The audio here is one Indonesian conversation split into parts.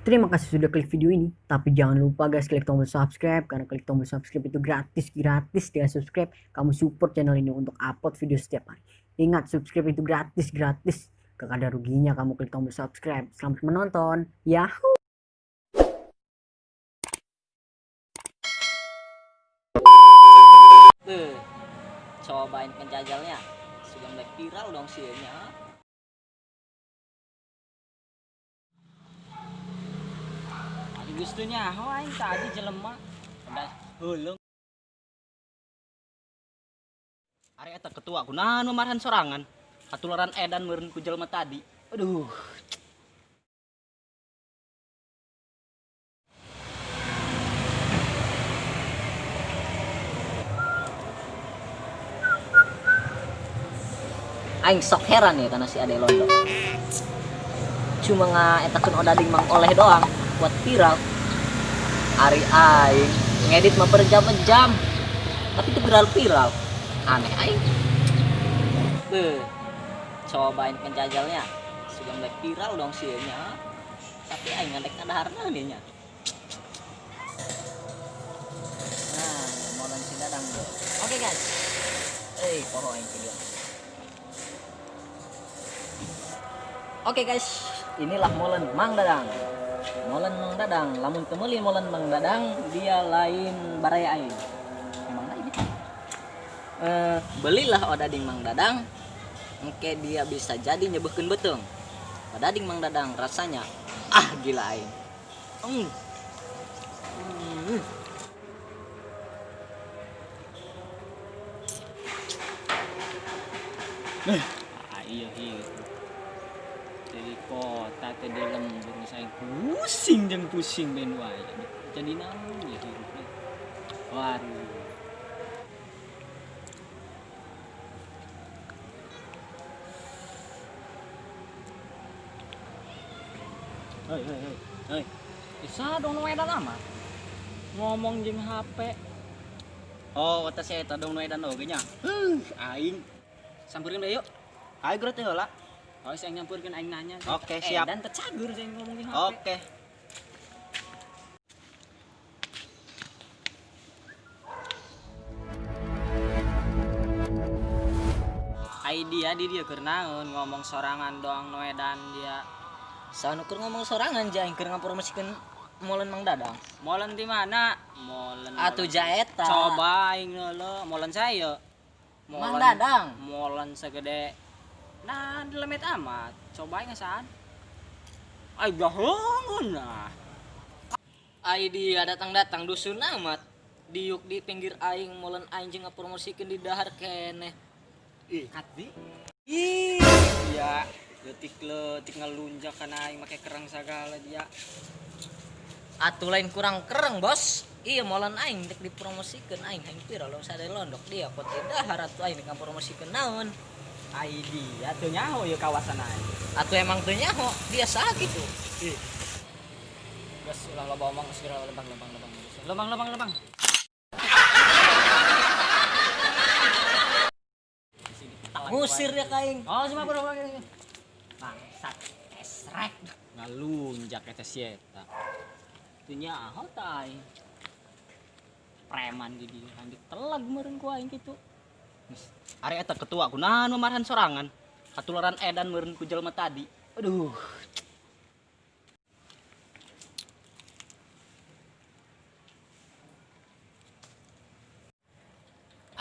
Terima kasih sudah klik video ini, tapi jangan lupa guys klik tombol subscribe, karena klik tombol subscribe itu gratis dengan subscribe kamu support channel ini untuk upload video setiap hari. Ingat, subscribe itu gratis, gak ada ruginya kamu klik tombol subscribe. Selamat menonton, yahoo! Tuh, cobain penjajalnya, sudah mulai viral dong sianya. Gustunya, aing tadi jelema udah heuleuh. Ari eta ketua kunaon marahan sorangan. Katularan edan meureun ku jelema tadi. Aduh. Aing sok heran ya karena si Ade Londo. Cuma ngaetakeun odading mang oleh doang buat viral. Ari aing ngedit mah berjam-jam. Tapi itu viral. Aneh aing. Tuh, cobain penjajalnya. Sudah mulai viral dong sianya. Tapi aing ngadek ngadaharna nya. Nah, molen si Dadang. Oke guys. Poho aing video. Oke guys, inilah molen Mang Dadang. Molen Mang Dadang, lamun temeuli molen Mang Dadang, dia lain baraya aing. Emang lain ya? Belilah odading Mang Dadang, engke dia bisa jadi nyebeuhkeun beuteung. Odading Mang Dadang rasanya gila aing. Iya. Jadi kota teh di lembur saya pusing jeung pusing ben wae. Jadi naon ya hirupna. Waduh. Hei. Bisa dong edan amat. Ngomong jeung HP. Oh, eta saya eta dong edan oge nya. Aing sampeurkeun deui yuk. Ayo geus teh heula. Oh, saya nyampurkeun aing nanya. Oke, siap. Dan tercagur saya ngomong di HP. Oke. Dia keur naon ngomong sorangan doang noedan dia. Saanu keur ngomong sorangan ja aing keur ngapromosikeun molen Mang Dadang. Molen di mana? Molen atuh jaeta. Coba aing heula molen saya. Mang Dadang. Molen segede nah lemet amat. Coba aing ngasaan. Ai gahongon nah. Ai dia datang dusun amat. Diuk di pinggir aing molen aing jeung ngapromosikeun di dahar keneh. Kati. Iya, letik ngelunjak kana aing make kerang sagala dia. Atuh lain kurang kereng, Bos. Iya molen aing dek dipromosikeun aing viral lo Ade Londok dia pot dahar atuh aing ngapromosikeun naon. Ai dia teu nyaho ieu kawasan aing. Atuh emang teu nyaho, biasa gitu. Geus ulah loba omong segera lembang. Lembang. Ngusir dia kaing. Oh, cuma bro. Bangsat esrek. Ngalunjak eta si eta. Teu nyaho ta aing. Preman di dieu handik telag meureun ku aing kitu. Ari eta ketua kunaon marahan sorangan. Katularan edan meureun ku jelema tadi. Aduh.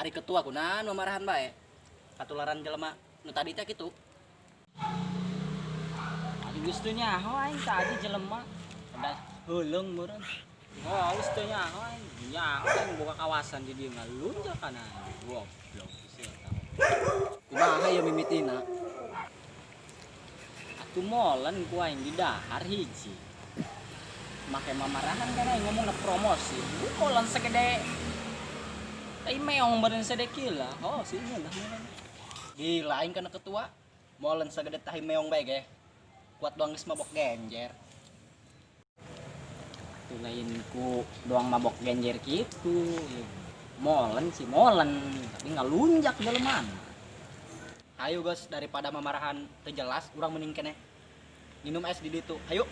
Ari ketua kunaon marahan bae. Katularan jelema nu tadi teh kitu. Ari geus teu nyaho aing tadi jelema udah heuleung meureun. Oh, geus teu nyaho aing. Nyaho aing boga kawasan di dieu ngalunjak kana goblok si eta. Kumaha ya mimitina? Atuh molen ku aing di dahar hiji. Make mamarahan kana aing ngomongna promosi. Molen segede ai meong beureun sedekil lah. Oh, sih lah molen. Gila aing kana ketua. Molen segede tahi meong bae ge. Kuat doang geus mabok genjer. Tuh lain ku doang mabok genjer kitu. Molen tapi ngalunjak daleman. Ayo guys, daripada mamarahan teu jelas urang mending keneh minum es di ditu. Hayu.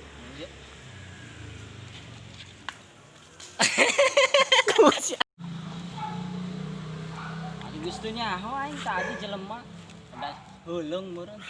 gustunya oh aing tadi jelema udah heuleng meureun.